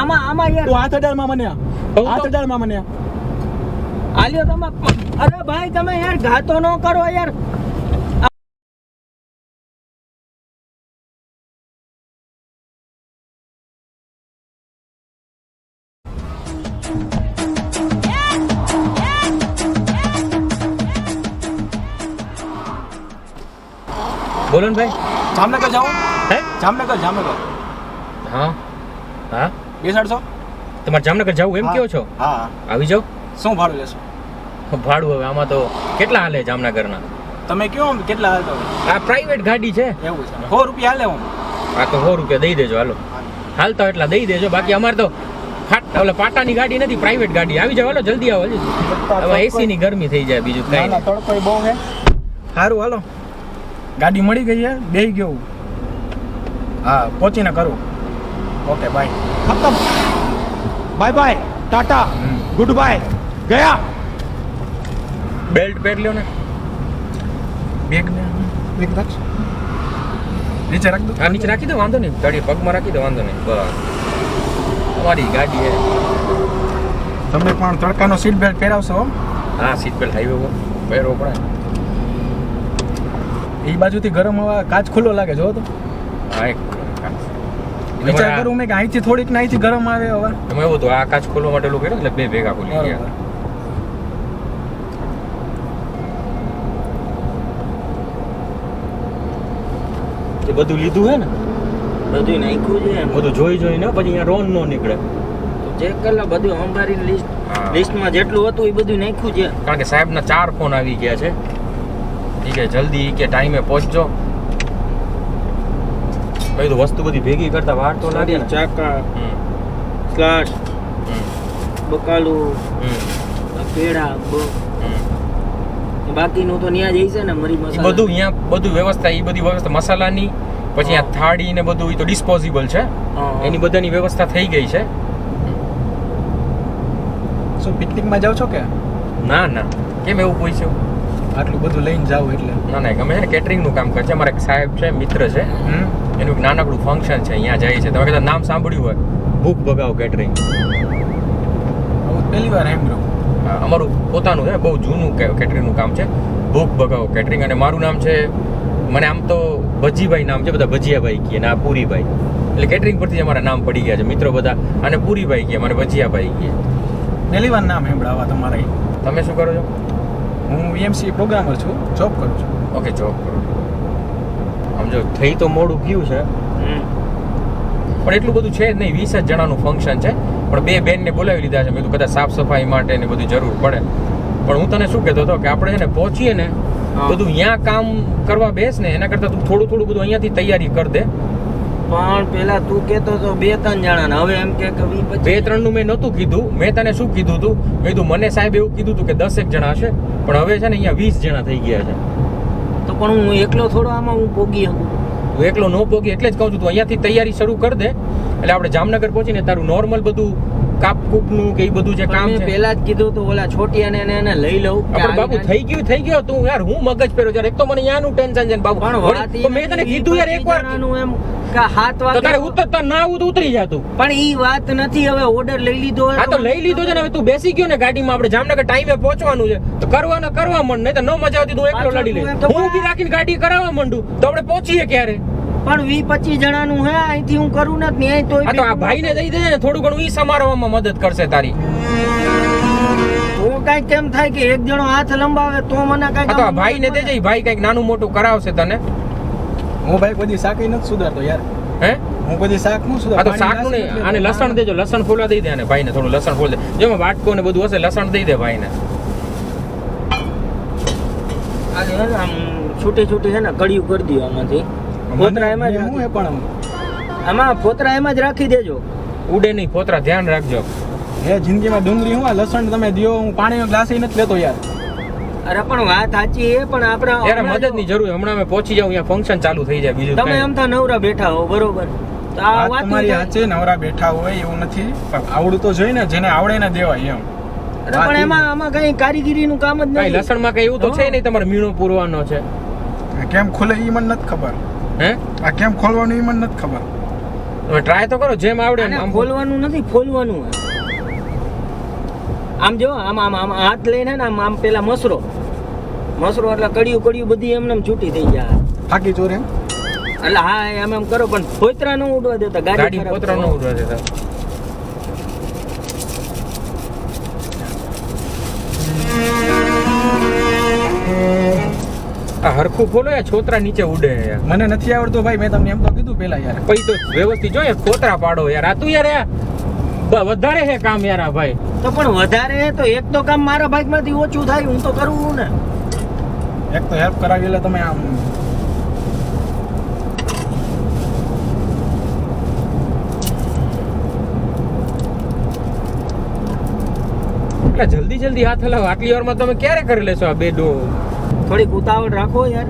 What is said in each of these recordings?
આમાં યાર તું હાથ અડાડમાં મને હાથ અડાડમાં મને આલ્યો તમે અરે ભાઈ તમે યાર ઘાતો ન કરો યાર બોલો ને ભાઈ. જામનગર જાઓ હે જામનગર હા હા બેસાડશો તમારે જામનગર જવું એમ કહો છો? હા આવી જાઓ. શું ભાડું લેશો ભાડું હવે આમાં તો કેટલા હાલે જામનગરના? તમે કયો કેટલા હાલતો આ પ્રાઇવેટ ગાડી છે. એવું છે 100 રૂપિયા હાલે હું આ તો 100 રૂપિયા દઈ દેજો. હાલો હાલતા એટલા દઈ દેજો. બાકી અમારે તો પાટાની ગાડી નથી, પ્રાઇવેટ ગાડી. આવી જાવ હાલો જલ્દી આવો. હવે એસી ની ગરમી થઈ જાય બીજું કઈ નહીં. તડકો બહુ હે. સારું હાલો ગાડી મળી ગઈ છે બેહી ગયો. હા પહોંચીને કરું. Okay bye. ખતમ. Bye bye tata goodbye. ગયા. બેલ્ટ પહેર લ્યો ને. બેગ ને બેગ રાખો નીચે રાખ દો. આ નીચે રાખી દો, વાંધો નહીં. ગાડી પગમાં રાખી દો, વાંધો નહીં. બસ તમારી ગાડી હે. તમે પણ તડકાનો સીટ બેલ્ટ પહેરાવશો? હા સીટ બેલ્ટ હાઈવે પર પહેરવો પડે. એ બાજુથી ગરમ હવા કાચ ખુલ્લો લાગે જો તો. હા એક વિચાર કરું મેં કે અહીંથી થોડીક ને અહીંથી ગરમ આવે હવા. એમાં એવું હતું આ કાચ ખોલવા માટે કર્યું એટલે બે ભેગા ખોલી ગયા. એ બધું લીધું હે ને, બધું નાખ્યું છે બધું જોઈ ને પછી અહીંયા રોન નો નીકળે. ચેક કરેલા બધું અંબારી લિસ્ટમાં જેટલું હતું એ બધું નાખ્યું છે. કારણ કે સાહેબના 4 ફોન આવી ગયા છે. ઠીક છે જલ્દી કે ટાઈમે પહોંચજો. ભાઈ તો વસ્તુ બધી ભેગી કરતા વાર તો લાગે ને. ચાકા સ્લાટ બકાલું પેડા બાકીનું તો ન્યા જઈ છે ને મરી મસાલા બધું અહીંયા બધું વ્યવસ્થા એ બધી વ્યવસ્થા મસાલાની પછી આ થાળી ને બધું એ તો ડિસ્પોઝેબલ છે. એની બધાની વ્યવસ્થા થઈ ગઈ છે. શું પિકનિકમાં જાવ છો કે? ના ના કેમ એવું પૂછ્યું? આટલું બધું લઈને જાવ એટલે? ના ના ગમે છે ને કેટરિંગનું કામ કરે છે. અમારા એક સાહેબ છે મિત્ર છે, એનું એક નાનકડું ફંક્શન છે, અહીંયા જાય છે. તમે કદાચ નામ સાંભળ્યું હોય, ભૂખ ભગાવ કેટરિંગ. પહેલી વાર એમ અમારું પોતાનું છે, બહુ જૂનું કેટરિંગનું કામ છે, ભૂખ ભગાવ કેટરિંગ. અને મારું નામ છે, મને આમ તો ભજીભાઈ નામ છે, બધા ભજીયાભાઈ કહે ને આ પૂરીભાઈ. એટલે કેટરિંગ પરથી જ અમારા નામ પડી ગયા છે મિત્રો બધા. અને પૂરીભાઈ કહે, મને ભજીયાભાઈ કહે. પહેલી વાર નામ સાંભળાવા તમારા. તમે શું કરો છો? હું એમસી પ્રોગ્રામર છું, જોબ કરું છું. ઓકે જોબ કરો. આમ જો થઈ તો મોડું ગયું છે પણ એટલું બધું છે જ નહીં. 20 જ જણાનું ફંક્શન છે પણ 2 બેનને બોલાવી લીધા છે. મેં કીધું કદાચ સાફ સફાઈ માટે ને બધી જરૂર પડે. પણ હું તને શું કહેતો હતો કે આપણે છે ને પહોંચીએ ને બધું અહીંયા કામ કરવા બેસ ને એના કરતાં તું થોડું બધું અહીંયાથી તૈયારી કરી દે. પણ પેલા તું કહેતો તો 2-3 જણા, હવે એમ કે 2-3 નું મેં નહોતું કીધું. મેં તને શું કીધું હતું? મેં કીધું મને સાહેબ એવું કીધું હતું કે 10 જણા હશે, પણ હવે છે ને અહીંયા 20 જણા થઈ ગયા છે. તો પણ હું એકલો થોડો આમાં હું પોગી શકું? હું એકલો ન પોગી એટલે જ કહું છું તું અહીંયાથી તૈયારી શરૂ કરી દે એટલે આપણે જામનગર પહોંચીને તારું નોર્મલ બધું કાપકૂપનું કે એ બધું જે કામ છે પહેલા જ કીધું તો ઓલા છોટિયાને એને લઈ લઉં. પણ બાબુ થઈ ગયું તું યાર. હું મગજ પહેર્યો યાર. એક તો મને અહીંયાનું ટેન્શન છે બાબુ. પણ મેં તને કીધું યાર એકવાર એમ કે 7 વાગે તારે ઉતરતા ના આવું તો ઉતરી જા તું. પણ ઈ વાત નથી. હવે ઓર્ડર લઈ લીધો. હા તો લઈ લીધો છે ને. હવે તું બેસી ગયો ને ગાડીમાં, આપણે જામનગર ટાઈમે પહોંચવાનું છે તો કરવા માંડ. નહીં તો ન મજા આવતી તું એકલો લડી લે. હું ઊભી રાખીને ગાડી કરાવવા માંડું તો આપણે પહોંચીએ ક્યારે? પણ 20-25 જણાનું હે, અહીંથી હું કરું નથી અહીં તો આ ભાઈને દઈ દેજે ને થોડું ઘણું. ઈ સમારવામાં મદદ કરશે તારી. હું કઈ કેમ થાય કે એક જણો હાથ લંબાવે તો મને કઈ. તો આ ભાઈને દેજે, ભાઈ કઈક નાનું મોટું કરાવશે તને. હું ભાઈ કોઈ શાક નથી સુધારતો યાર. હે હું કોઈ શાક નું સુધાર. આ તો શાકનું નહીં, આને લસણ દેજો. લસણ ફોલા દઈ દે અને ભાઈને થોડું લસણ ફોલ દે. જેમાં વાટકો ને બધું હશે લસણ દઈ દે ભાઈને. આમ છૂટી છે ને કડિયું કરી દો આમાંથી. ફોતરા એમાં જ પણ આમાં ફોતરા એમાં જ રાખી દેજો. ઉડે નહીં ફોતરા, ધ્યાન રાખજો. હે જિંદગીમાં ડુંગળી હું લસણ તમે દિયો, હું પાણીનો ગ્લાસ નથી લેતો યાર. અરે પણ વાત સાચી એ પણ આપણે યાર મદદની જરૂર. હમણાં અમે પહોંચી જાવ, અહીંયા ફંક્શન ચાલુ થઈ જાય. બીજું તમે એમ તો નવરા બેઠા હો બરોબર. તમારી સાચે નવરા બેઠા હોય એવું નથી, આવડું તો જોઈ ને જેને આવડે ને દેવાય એમ. પણ આમાં કઈ કારીગરીનું કામ જ નહીં. લસણમાં કઈ એવું તો છે નહીં તમારે મીણો પૂરવાનો છે. કેમ ખોલે ઈ મને નથી ખબર. હે આ કેમ ખોલવાનું ઈ મને નથી ખબર. તમે ટ્રાય તો કરો જેમ આવડે એમ. આને આમ ફોલવાનું નથી, ફોલવાનું આમ જો આમ આમ આમ હાથ લઈને ને આમ પેલા મસરો એટલે કડિયું બધી એમને છૂટી થઈ જાય. ફાકી ચોરે એટલે હા એમ એમ કરો પણ ફોતરા ન ઉડવા દેતા, ગાડી ખરાબ પોતરા ન થાય. ઉડવા દેતા. આ હરખું ખોલો યાર, છોતરા નીચે ઉડે યાર. મને નથી આવડતું ભાઈ, મેં તમને એમ તો કીધું પેલા યાર. પછી તો વ્યવસ્થિત જોઈએ ફોતરા પાડો યાર. આ તું યાર વધારે હે કામ યાર આ ભાઈ. તો પણ વધારે તો એક તો કામ મારા ભાગમાંથી ઓછું થાય, હું તો કરું ને. એક તો હેલ્પ કરાવી એટલે તમે આમ એટલા જલ્દી હાથ હલાવો. આટલી વારમાં તમે ક્યારે કરી લેશો આ બે ડો? થોડીક ઉતાવળ રાખો યાર.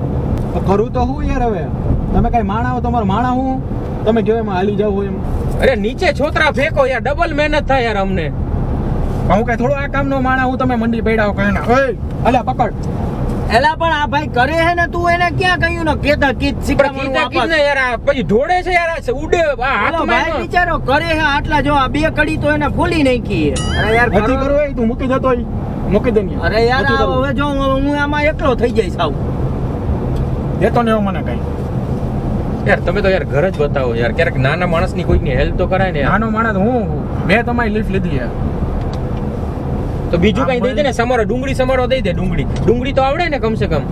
કરું તો હું યાર. હવે તમે કઈ માણા હો, તમારો માણા હું તમે જો એમાં હાલી જાવ એમ. અરે નીચે છોતરા ફેંકો યાર, ડબલ મહેનત થાય યાર અમને. હું કઈ થોડો આ કામ નો માણા હું, તમે મંડી પડ્યા હો કઈ ના. ઓય અલ્યા પકડ. એલા પણ આ ભાઈ કરે હે ને, તું એને ક્યાં કહ્યું ને કેતા કીધ પણ શીખવાનું કીધા વાપસ. ને યાર આ પછી ઢોળે છે યાર, આ ઉડે આ ઓલો હાથમાં ભાઈ બિચારો કરે હે આટલા, જો આ બે કડી તો એને ફોલી નાખી. અરે યાર નથી કરો. કરવું હોય તું મૂકી દેતો હોય, મૂકી દે ને. અરે યાર આ હવે જો હું આમાં એકલો થઈ જઈશ આવું. દેતો ને મને કઈ. યાર તમે તો યાર ઘર જ બતાવો યાર. ક્યારેક નાના માણસની કોઈકની હેલ્પ તો કરાય ને યાર. નાનો માણસ હું મેં તમારી લિફ્ટ લીધી યાર. તો બીજું કઈ દઈ દે ને, સમારો ડુંગળી સમારો દઈ દે. ડુંગળી તો આવડે ને કમસે કમ.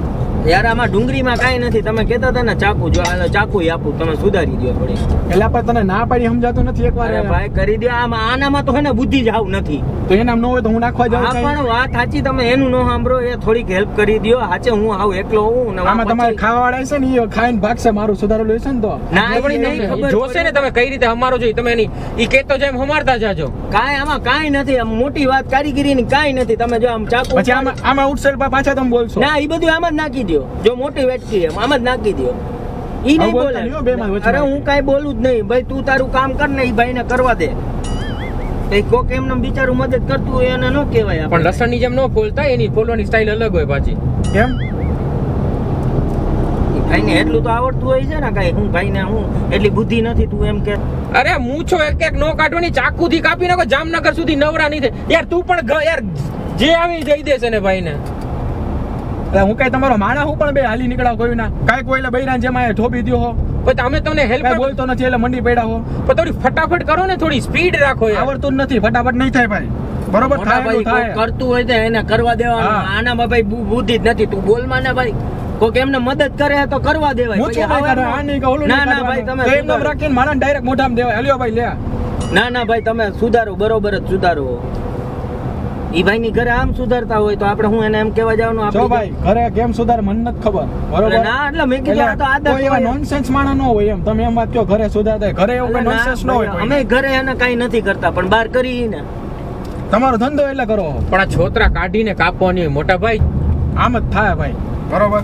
યાર આમાં ડુંગળીમાં કાંઈ નથી. તમે કહેતા હતા ને ચાકુ, જો આ ચાકુ આપું, તમે સુધારી દો થોડી. પેલા પર તને ના પાડી સમજાતું નથી એકવાર. અરે ભાઈ કરી દો. આનામાં તો હે ને બુદ્ધિ જ આવ નથી. તો એના ન હોય તો હું નાખવા જાઉં. આ પણ વાત સાચી, તમે એનું ન સાંભળો, એ થોડીક હેલ્પ કરી દો. હાચે હું આવ એકલો હોઉં ને આમાં તમારે ખાવા વાળા છે ને, એ ખાઈને ભાગશે. મારું સુધારેલું હશે ને તો ના એ નહીં ખબર જોશે ને તમે કઈ રીતે હમારો જોઈએ. તમે એની ઈ કેતો જેમ હમારતા જાજો. કાંઈ આમાં કાંઈ નથી. આમ મોટી વાત કારીગીરીની કાંઈ નથી. તમે જો આમ ચાકુ પછી આમાં ઉઠશે પાછા તમે બોલશો. ના એ બધું આમ જ નાખી દો. જો મોટી વેટકી એમ આમ જ નાખી દો. ઈ નહીં બોલતા બોલે. નહીં હો બેમાં વચમાં. અરે હું કાંઈ બોલું જ નહીં ભાઈ. તું તારું કામ કર ને, ઈ ભાઈને કરવા દે. કઈ કોક એમને બિચારું મદદ કરતું હોય એને ન કહેવાય. પણ લસણ ની જેમ ન ફોલતા, એની ફોલવાની સ્ટાઇલ અલગ હોય પાછી. કેમ ભાઈને એટલું તો આવડતું હોય છે ને કાંઈ. હું ભાઈને હું એટલી બુદ્ધિ નથી તું એમ કે. અરે મૂછો એક નો કાઢવાની, ચાકુથી કાપી નાખો. જામનગર સુધી નવરા નહીં થાય યાર. તું પણ યાર જે આવી દઈ દેશે ને ભાઈને. એટલે હું કઈ તમારો માણા હું પણ બે હાલી નીકળાવ કોઈ ના. કાંઈ કોઈ એટલે બૈરાન જેમાં ઠોપી દ્યો હો. પછી અમે તમને હેલ્પ કાંઈ બોલતો નથી એટલે મંડી પડ્યા હો. પણ થોડી ફટાફટ કરો ને, થોડી સ્પીડ રાખો યાર. આવડતું જ નથી, ફટાફટ નહીં થાય ભાઈ. બરોબર મોટા થાય ભાઈ એટલું થાય. કોક કરતું હોય તો એને કરવા દેવાનું. હા. આનામાં ભાઈ બુદ્ધિ જ નથી. તું બોલમાં ને ભાઈ. કોક એમને મદદ કરે તો કરવા દેવાય. હું પછી છું નહીં કરે, આ નહીં કે ઓલું ના નહીં ના ભાઈ કરવાનું. તમે તો એમ નામ રાખીને માણસ ડાયરેક્ટ મોઢામાં દેવાય. હલ્યો ભાઈ લે. ના ના ભાઈ તમે સુધારો, બરોબર જ સુધારો. ઈ ભાઈ ની ઘરે આમ સુધારતા હોય તો આપણે હું એને એમ કેવા જવાનું? જો ભાઈ ઘરે કેમ સુધાર મને નથી ખબર. બરોબર ના એટલે મેં કીધું આ તો આદત કોઈ એવા હોય. નોનસેન્સ માણસ ન હોય એમ. તમે એમ વાત કહો ઘરે સુધારતા. ઘરે એવું કઈ ના, નોનસેન્સ ન હોય ભાઈ, કોઈ. અમે ઘરે એને કઈ નથી કરતા પણ બહાર કરી ને. તમારો ધંધો એટલે કરો. પણ આ છોતરા કાઢીને કાપવાની હોય મોટા ભાઈ. આમ જ થાય ભાઈ. બરોબર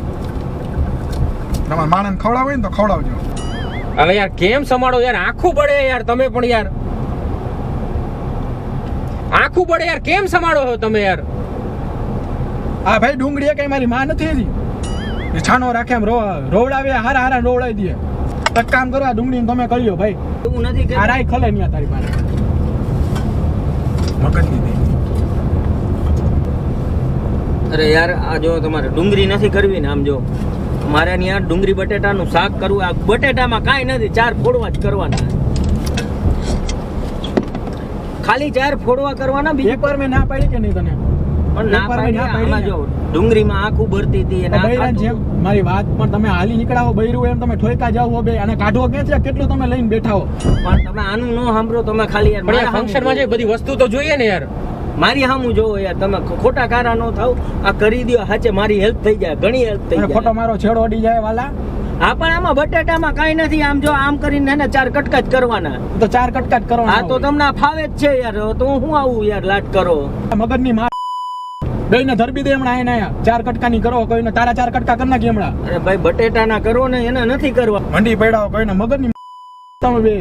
તમારા માણસ ખવડાવે ને તો ખવડાવજો. હવે યાર કેમ સમાડો યાર, આખું બળે યાર. તમે પણ યાર આખું બળે યાર, કેમ સમાડો છો તમે યાર? હા ભાઈ ડુંગળી કઈ મારી માં નથી હતી. એ છાનો રાખે એમ રોવડાવે હારા હારા રોવડાવી દે. એક કામ કરો આ ડુંગળી તમે કર્યો ભાઈ. એવું નથી આ કે રાઈ ખલે નહીં તારી પાસે. મગજની દે. અરે યાર આ જો તમારે ડુંગળી નથી કરવી ને, આમ જો મારે અહીંયા ડુંગળી બટેટાનું શાક કરવું. આ બટેટામાં કાંઈ નથી, 4 ફોડવા જ કરવાના. ખાલી 4 ફોડવા કરવાના. બીજું એક વાર મેં ના પાડી કે નહીં તને? પણ ના એક વાર મેં પાડી. ના પાડી આમાં ને. જો ડુંગળીમાં આખું ભરતી હતી અને આ બૈરાન ખાતું. જેમ મારી વાત પણ તમે હાલી નીકળાવો બૈરું એમ તમે ઠોકા જાવ હો બે અને કાઢવો ક્યાંથી? કેટલું તમે લઈને બેઠા હો? પણ તમે આનું ન સાંભળો. તમે ખાલી યાર પણ મારા યાર ફંક્શન માં જે બધી વસ્તુ તો જોઈએ ને યાર. મારી સામું જોવો યાર. તમે ખોટા કારા ન થાવ. આ કરી દો હાચે, મારી હેલ્પ થઈ જાય, ઘણી હેલ્પ થઈ અને ખોટો જાય. મારો છેડો અડી જાય વાલા. હા પણ આમાં બટેટામાં કાંઈ નથી. આમ જો આમ કરીને એને 4 કટકા જ કરવાના. તો 4 કટકાટ કરો. હા તો તમને ફાવે જ છે યાર. તો હું આવું યાર લાટ કરો. મગજની માં બેયને ધરબી દે હમણાં એને 4 કટકાની કરો. કોઈને તારા 4 કટકા કરી નાખી હમણાં. અરે ભાઈ બટેટાના કરો ને, એને નથી કરવા. મંડી પડ્યા કોઈને મગજની તમે બે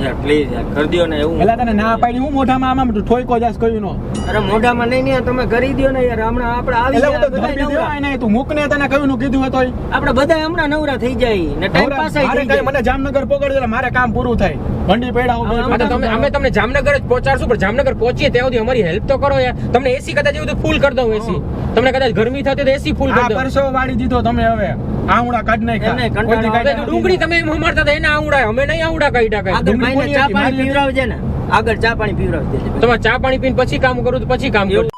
યાર પ્લીઝ યાર કરી દ્યો ને એવું. પેલા તને ના પાડી હું મોઢામાં આમ ઠોઈકો જાસ કહ્યું નો અરે મોઢામાં નહીં ને તમે કરી દ્યો ને યાર હમણાં આપણે આવી એટલે હું તો ગયા ધરબી બધાય દેવાય નવરા. નહીં તું મૂક ને તને કહ્યું નું કીધું હતો આપણે બધા હમણાં નવરા થઈ જાય ને ટાઈમ પાસ મારે થઈ કઈ જાય. મને જામનગર પકડી દે મારે કામ પૂરું થાય મંડી પડ્યા હું હા, હા, તો અમે તમને જામનગર જ પહોંચાડશું પણ જામનગર પહોંચીએ ત્યાં સુધી અમારી હેલ્પ તો કરો યાર. તમને એસી કદાચ એવું તો ફૂલ કરી દઉં એસી. તમને કદાચ ગરમી થતી તો એસી ફૂલ આ કરી દઉં. પરસો વાળી દીધો તમે હવે આંગળા કાઢ એમને કંટાળો નાખ્યા આવે હવે ડુંગળી તમે એમ અમારતા હતા એને આવડાય અમે નહીં આવડા કાઢ્યા કાંઈ. આગળ ભાઈને ડુંગળી ચા હતી, પાણી મારી પીવડાવજે ને આગળ ચા પાણી પીવડાવી દેજે. તમારે ચા પાણી પીને પછી કામ કરું તો પછી કામ કરું.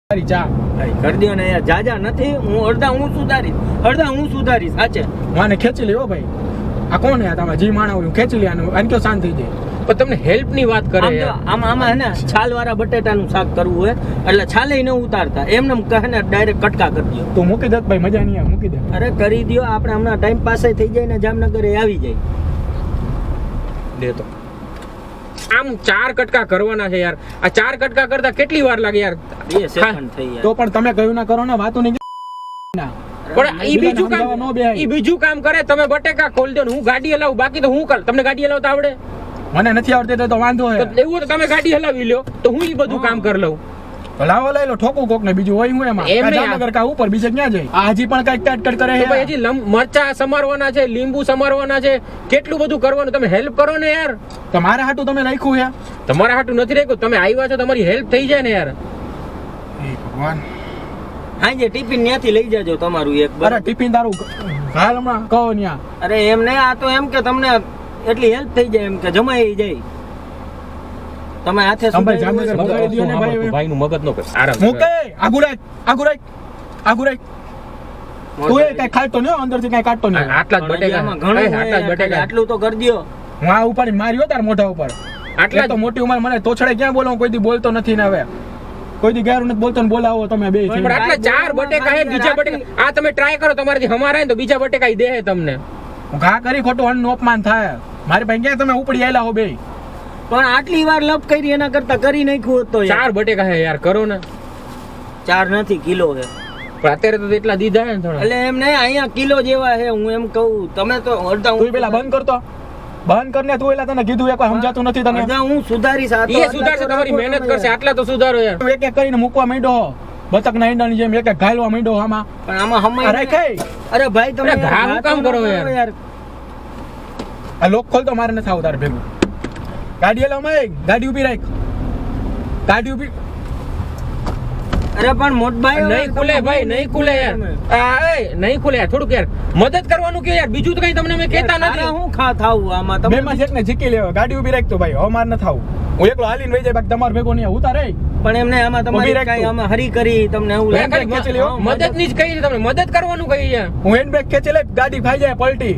મારી ચા કરી દ્યો ને યાર જાજા નથી હું અડધા હું સુધારીશ સાચે. મને ખેંચી લ્યો ભાઈ આ કોણ હે તમે જી માણા હું ખેંચી લે આનું આને કયો શાંત થઈ જાય પણ તમને હેલ્પ ની વાત કરે આમ જો, યાર. આમાં હે ને છાલવાળા બટેટાનું શાક કરવું હોય એટલે છાલે ન ઉતારતા એમને કહે ને ડાયરેક્ટ કટકા કરી દ્યો. તું મૂકી દે ભાઈ મજા નહીં આવે મૂકી દે અરે કરી દ્યો આપણે હમણાં ટાઈમ પાસે થઈ જાય ને જામનગર આવી જાય. દે તો આમ 4 કટકા કરવાના છે યાર. આ 4 કટકા કરતા કેટલી વાર લાગે યાર? 2 સેકન્ડ થઈ યાર. તો પણ તમે કહ્યું ના કરો ને વાતો નહીં ના પણ ઈ બીજું બીજાને સમજાવવા ન કામ બેહાય. ઈ બીજું કામ કરે. તમે બટેકા ખોલી દો ને હું ગાડી હલાવું બાકી તો હું કર. તમને ગાડી હલાવતા આવડે? મને નથી આવડતી તો વાંધો હે તો એવું તો તમે ગાડી હલાવી લ્યો તો હું ઈ બધું કામ કરી લઉં. તો લાવો લઈ લો ઠોકું કોક ને બીજું હોય હું એમાં એમ કા નહીં. જામનગર કા ઉપર બીજે ક્યાં જાય આ હજી પણ કઈક કટ કરે તો હે ભાઈ હજી મરચા સમારવાના છે, લીંબુ સમારવાના છે, કેટલું બધું કરવાનું. તમે હેલ્પ કરો ને યાર. તમારા હાટું તમે લખ્યું હે તમારા હાટું નથી રાખ્યું. તમે આવ્યા છો તમારી હેલ્પ થઈ જાય ને યાર. એ ભગવાન હાંજે ટિફિન ત્યાંથી લઈ જાજો તમારું એક અરે બરાબર. ટિફિન તારું હાલ હમણાં કહો ન્યા અરે એમ નહીં આ તો એમ કે તમને એટલી હેલ્પ થઈ જાય એમ કે જમાઈ જાય. તમે હાથે સંભાળ, સુધાર્યું જામનગર હોય બગાડી તો- દ્યો ને ભાઈ હવે. ભાઈનું મગજ નો કર. આરામ મૂકે આગુ રાખ તું એ કઈ ખાતો ને અંદર થી કઈ કાઢતો નહીં આટલા જ પણ બટેકા આમાં ઘણું એ, હોય આટલા જ યાર, બટેકા આટલું તો કરી દ્યો. હું આ ઉપાડી માર્યો તાર મોઢા ઉપર આટલા એક તો મોટી ઉંમર મને તોછડે ક્યાં બોલો કોઈ દી બોલતો નથી ને હવે કોઈ દી ગેર નથી બોલતો ને બોલાવો તમે બે પણ આટલા 4 બટેકા હે. બીજા બટેકા આ તમે ટ્રાય કરો તમારાથી હમારા ને તો બીજા બટેકા ઈ દે હે તમને. હું ઘા કરી ખોટું અન્નનું અપમાન થાય મારી પાસે ક્યાં તમે ઉપડી આયેલા હો બે પણ આટલી વાર લપ કરી એના કરતા કરી નાખ્યું હોત તો યાર. 4 બટેકા હે યાર કરો ને. 4 નથી કિલો છે. પણ અત્યારે તો એટલા દીધા હે ને થોડા. એટલે એમ નહીં અહીંયા કિલો જેવા છે હું એમ કહું તમે તો અડધા તું પેલા બંધ કરતો બંધ કરને તું એલા તને કીધું એક વાર સમજાતું નથી તને અડધા હું સુધારીશ આ તો એ આટલા સુધારશે તો તમારી રાખો મહેનત તમે કરશે. યાર. આટલા તો સુધારો યાર. તું એક એક કરીને મૂકવા માંડ્યો હો બતકના ઈંડાની જેમ એક એક ઘાલવા માંડ્યો આમાં પણ આમાં હમાય અરે નહીં. કઈ અરે ભાઈ તમે અરે ઘા હું કામ કરો યાર? આ લોક ખોલ તો મારે નથી આવું તારે ભેગું ગાડી એલા મય ગાડી ઊભી રાખ ગાડી ઊભી અરે પણ મોટભાઈ નહીં ખુલે ભાઈ નહીં ખુલે યાર. આ એ નહીં ખુલે યાર. થોડુંક યાર મદદ કરવાનું કે યાર. બીજું તો કઈ તમને મેં કહેતા નથી. હું ખા થાવું આમાં બે તમે માં એકને ઝીકી લેવા ગાડી ઊભી રાખ તો ભાઈ હવે માર નથી આવું હું એકલો હાલીને વહી જાય બાકી તમારે ભેગો નહીં ઉતારે પણ એમને આમાં ઊભી તમારી રાખ કઈ તું. આમાં હરી કરી તમને એવું મેં લાગે ખાલી ખેંચી લ્યો. મદદ ની જ કહી છે તમને. મદદ કરવાનું કહી છે. હું હેન્ડ બ્રેક ખેંચી લે ગાડી ખાઈ જાય પલટી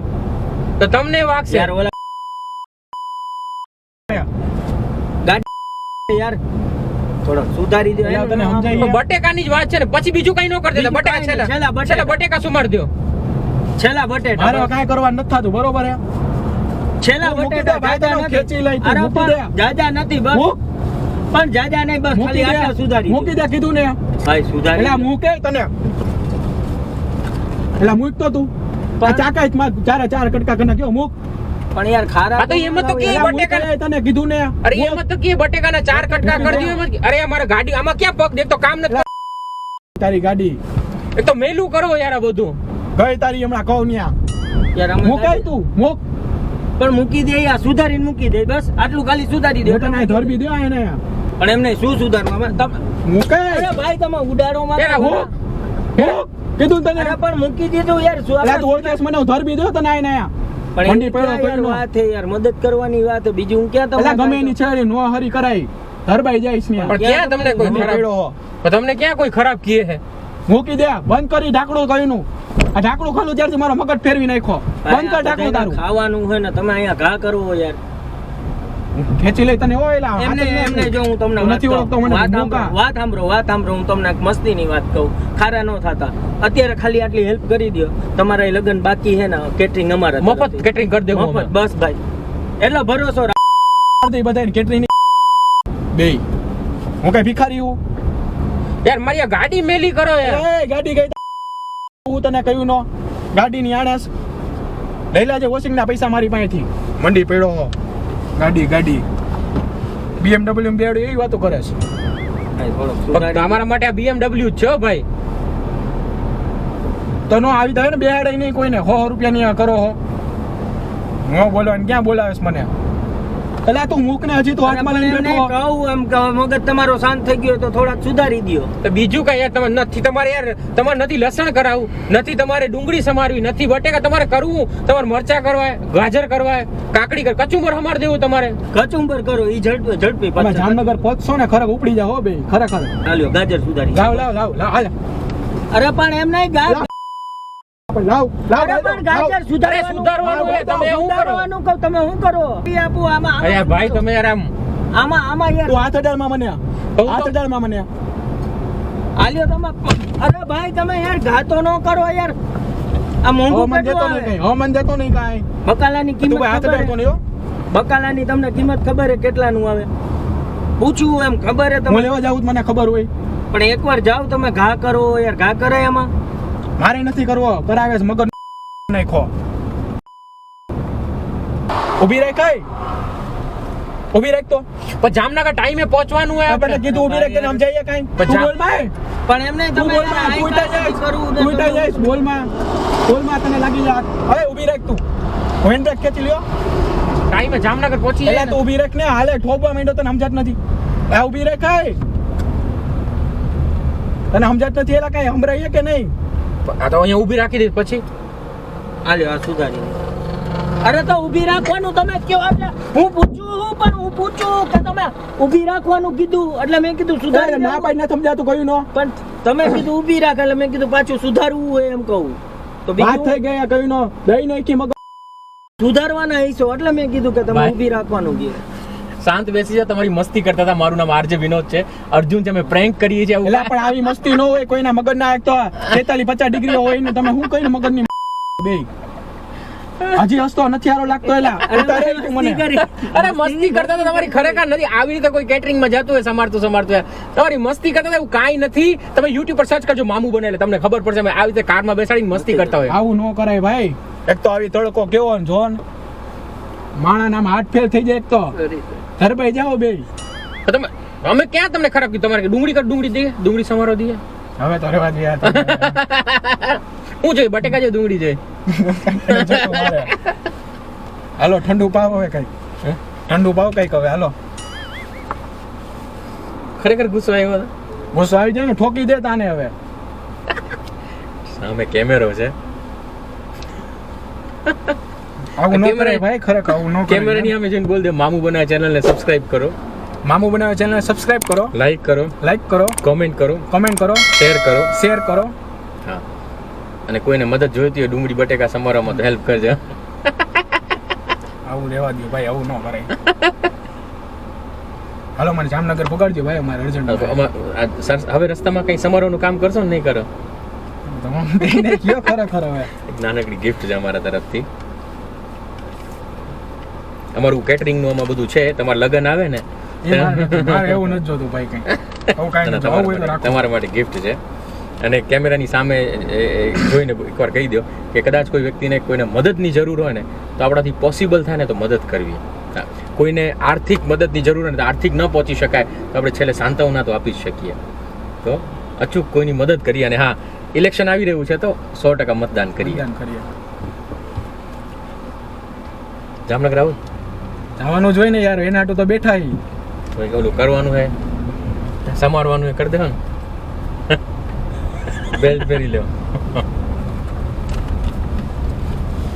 તો તમને વાગશે. યાર ઓલા ગાડી યાર થોડો સુધારી દો એટલે એનું તને નામ સમજાય પણ બટેકાની જ વાત છે ને પછી બીજું કઈ ન કરી દેતા. બીજું બટેકા કાંઈ નહીં. છેલ્લા છેલ્લા બટેકા સુમાર દો. છેલ્લા બટેટા મારે કાંઈ કરવાનું નથી થતું બરોબર હે છેલ્લા તું મૂકી બટેટા દે, ભાઈ, જાજા તને નથી. ખેંચી લઈ, તું અરે મૂકી પણ દે. જાજા નથી બસ મૂક, પણ જાજા નહીં બસ મૂકી ખાલી આટલા દે સુધારી મૂકી દે કીધું ને ભાઈ સુધારી એટલે દો. મૂકે તને એટલે મૂક તો તું આ ચાકા જ માર ચારે ચાર કટકા કરી નાખ્યો મૂક પણ યાર ખારા આ તો એમ જ તો કે એટલે મૂક બટેકા રે, તને કીધું ને અરે એમ જ તો કે બટેકાના 4 કટકા કરી દો એમ જ. અરે આ મારા ગાડી આમાં ક્યાં પગ દેખ તો કામ નથી. તારી ગાડી એક તો મેલું કરો યાર આ બધું. ગઈ તારી હમણાં કહું ન્યા યાર આમાં મૂકાય તું મૂક પણ મૂકી દે યાર સુધારીને મૂકી દે બસ આટલું ખાલી સુધારી દે હું તને અહીં ધરબી દે એને પણ એમને શું સુધારવું અમે તમે મૂકાય અરે ભાઈ તમે ઉડાડો માં યાર, મૂક મૂક કીધું તને અરે પણ મૂકી દીધું યાર શું એટલે તું ઓળખેસ મને હું ધરબી દો તને આઈને પણ મંડી એની પડ્યો ક્યાં યાર પડ્યો. વાત છે યાર મદદ કરવાની વાત છે બીજું હું ક્યાં એટલે તમને ગમે એની છેડી નો હરી કરાય ધરબાઈ જઈશ ને પણ ક્યાં તમને કોઈ મંડી ખરાબ પડ્યો હો. પણ તમને ક્યાં કોઈ ખરાબ કહે છે? મૂકી દે બંધ કરી ઢાંકણું કયું આ ઢાંકણું ખોલું ત્યારથી મારો મગજ ફેરવી નાખ્યો બંધ કર ઢાંકણું તારું ખાવાનું હોય ને તમે અહીંયા ઘા કરવો યાર ખેંચી લઈ તને હોય એલા એમને હાથે જ એમને નહીં. જો હું તમને તું વાત નથી ઓળખતો કહું. મને વાત મૂકા. સાંભળો વાત સાંભળો હું તમને એક મસ્તીની વાત કહું ખારા ન થતા અત્યારે ખાલી આટલી હેલ્પ કરી દો તમારા લગન બાકી છે ને કેટરિંગ અમારા મફત તરફથી. કેટરિંગ કરી દેવું મફત અમે. બસ ભાઈ એટલો ભરોસો કરતી બધાને કેટલી બે હું કઈ ભિખારી હું યાર મારી આ ગાડી મેલી કરો યાર. એ ગાડી ગઈ હું તને કહ્યું નો ગાડીની આણસ લઈ લેજે વોશિંગ ના પૈસા મારી પાસેથી મંડી પડ્યો હો ગાડી BMW માં બેડું એવી વાતો કરે છે ભાઈ થોડોક ફક્ત સુધારી અમારા માટે આ BMW જ છે હો ભાઈ. તો નો આવી થાય ને બેહાડે નહીં કોઈને 100 રૂપિયા કરો હો હું બોલવાનું ક્યાં બોલાવેશ મને એટલે તું મૂક ને હજી તું હાથમાં લઈને બેઠો હો. કહું એમ કે મગજ તમારો શાંત થઈ ગયો તો થોડાક સુધારી દ્યો. તો બીજું કઈ યાર તમે નથી તમારે યાર તમારે નથી લસણ કરાવવું, નથી તમારે ડુંગળી સમારવી, નથી બટેકા તમારે કરવું, તમારે મરચા કરવા, ગાજર કરવા, કાકડી કર, કચુંબર સમાર દેવું તમારે. કચુંબર કરો ઈ ઝડપી તમે જામનગર પહોંચશો ને ખરેખર ઉપડી જાવ હો બે ખરેખર હાલ્યો ગાજર સુધારી. લાવ હાલ અરે પણ એમ નહીં લાવ અરે પણ ગાજર સુધારવાનું સુધારવાનું હોય, તમે શું કરો? સુધારવાનું કહું તમે શું કરો ઈ આપું આમાં અરે ભાઈ તમે યાર આમ આમાં યાર તું હાથ અડાડમાં મને તો- હાથ અડાડમાં મને હાલ્યો તમે અરે ભાઈ તમે યાર ઘાતો ન કરો યાર આ મોંઘું હો મન દેતો કેટલું નહીં આવે? કઈ હો મન દેતો નહીં કાંઈ બકાલાની તું કિંમત ભાઈ હાથ ખબર અડાડતો હે? નહીં હો બકાલાની તમને કિંમત ખબર હે કેટલાનું આવે? પૂછું એમ ખબર હે હું તમને? લેવા જાઉં તો મને ખબર હોય પણ એકવાર જાવ તમે ઘા કરો યાર ઘા કરે એમાં મારે નથી કરવો કરાવે છે મગર નાખો ઊભી રાખ કઈ ઊભી રાખ તો પણ જામનગર ટાઈમે પહોંચવાનું હોય આપણે આપણે. કીધું ઊભી રાખ તને સમજાય કાંઈ પણ તું જા- બોલ ભાઈ પણ એમ નહીં તું તમે બોલ યાર માં high તું ઉઠાઈ class જઈશ કરવું ને તું ઉઠાઈ બધું. જઈશ બોલ માં તને લાગી જા હવે ઊભી રાખ તું હેન્ડ બ્રેક ખેંચી લ્યો ટાઈમે જામનગર પહોંચી એટલે જાય તું ઊભી રાખ ને હાલે ઠોકવા માંડ્યો તને સમજાત નથી આ ઊભી રાખ કાંઈ તને સમજાત નથી એલા કાંઈ સંભળાઈએ કે નહીં આ તો અહીંયા ઊભી રાખી દે પછી હાલ્યો આ સુધારી અરે તો ઊભી રાખવાનું તમે કયો એટલે હું પૂછું કે તમે ઊભી રાખવાનું કીધું એટલે મેં કીધું સુધારી ના નાખો. પાડી ના સમજાતું કયું નો પણ તમે કીધું ઊભી રાખ એટલે મેં કીધું પાછું સુધારવું હોય એમ કહું તો વાત બીજું થઈ ગયા કયું નો દઈ નાખી મગર સુધારવાના હિસ્સો એટલે મેં કીધું કે તમે ભાઈ. ઊભી રાખવાનું કીધું શાંત બેસી જા. તમારી મસ્તી કરતા હતા. મારું નામ આરજે વિનોદ છે. અર્જુન છે. અમે પ્રેન્ક કરીએ છીએ આવું. એટલે પણ આવી મસ્તી ન હોય કોઈના મગજ ના એક તો 43-50 ડિગ્રી હોય ને તમે શું કઈ મગજ ની બે હજી હસતો નથી હારો લાગતો એલા ઉતારે તું મને મસ્તી કરી. અરે મસ્તી કરતા હતા તમારી ખરેખર નથી. આવી રીતે કોઈ કેટરિંગ માં જતું હોય સમારતું યાર. તમારી મસ્તી કરતા હતા એવું કાંઈ નથી. તમે યુટ્યુબ પર સર્ચ કરજો મામુ બને એટલે તમને ખબર પડશે. અમે આવી રીતે કારમાં બેસાડીને મસ્તી કરતા હોય. આવું ન કરાય ભાઈ એક તો આવી તડકો કેવો ને જોન માણા નામ હાથ ફેલ થઈ જાય એક તો ધરભાઈ જાઓ બે તો તમે અમે ક્યાં તમને ખરાબ કીધું? તમારે ડુંગળી દઈએ, ડુંગળી સમારો દઈએ. હવે તો રેવા દે યાર હું જોઈએ બટેકા જોઈએ, ડુંગળી જોઈએ. હાલો ઠંડુ પાવ હવે કઈ હે? ઠંડુ પાવ કઈક હવે હાલો ખરેખર ગુસ્સો આવ્યો હતો. ગુસ્સો આવી જાય ને ઠોકી દે તાને હવે સામે કેમેરો છે. આવું ન કેમેરા- કરાય ભાઈ ખરેખર આવું ન કેમેરાની કરાય સામે જઈને બોલ દે મામુ બનાવે ચેનલને સબસ્ક્રાઇબ કરો, મામુ બનાવે ચેનલ સબસ્ક્રાઇબ કરો લાઈક કરો, લાઈક કરો કોમેન્ટ કરો, કમેન્ટ કરો શેર કરો. શેર કરો હા, અને કોઈને મદદ જોઈતી હોય ડુંગળી બટેકા સમારવામાં તો હેલ્પ કરજો. આવું રહેવા દો ભાઈ આવું ન કરાય હાલો મને જામનગર પગાડજો ભાઈ અમારે અર્જન્ટ હવે રસ્તામાં કઈ સમારોહનું કામ કરશો ને નહીં કરો? કયો ખરેખર હવે એક નાનકડી ગિફ્ટ છે અમારા તરફથી. અમારું કેટરિંગ નું આમાં બધું છે. તમારે લગન આવે ને એ મારે નથી. મારે એવું નથી જોતું ભાઈ કઈ આવું કાંઈ નથી આવું હોય તો રાખો તમારા માટે ગિફ્ટ છે. અને કેમેરાની સામે જોઈને એકવાર કહી દો કે કદાચ કોઈ વ્યક્તિને કોઈને મદદની જરૂર હોય ને તો આપણાથી પોસિબલ થાય ને તો મદદ કરવી. હા, કોઈને આર્થિક મદદની જરૂર હોય ને તો આર્થિક ન પહોંચી શકાય તો આપણે છેલ્લે સાંત્વના તો આપી જ શકીએ. તો અચૂક કોઈની મદદ કરીએ. અને હા, ઇલેક્શન આવી રહ્યું છે તો 100% મતદાન કરીએ. મતદાન કરીએ જામનગર આવું જવાનું જોઈ ને યાર એના હાટુ તો બેઠા હી કોઈ ઓલું કરવાનું હે, સમારવાનું હે, કરી દેવાનું. બેલ્ટ પહેરી લો.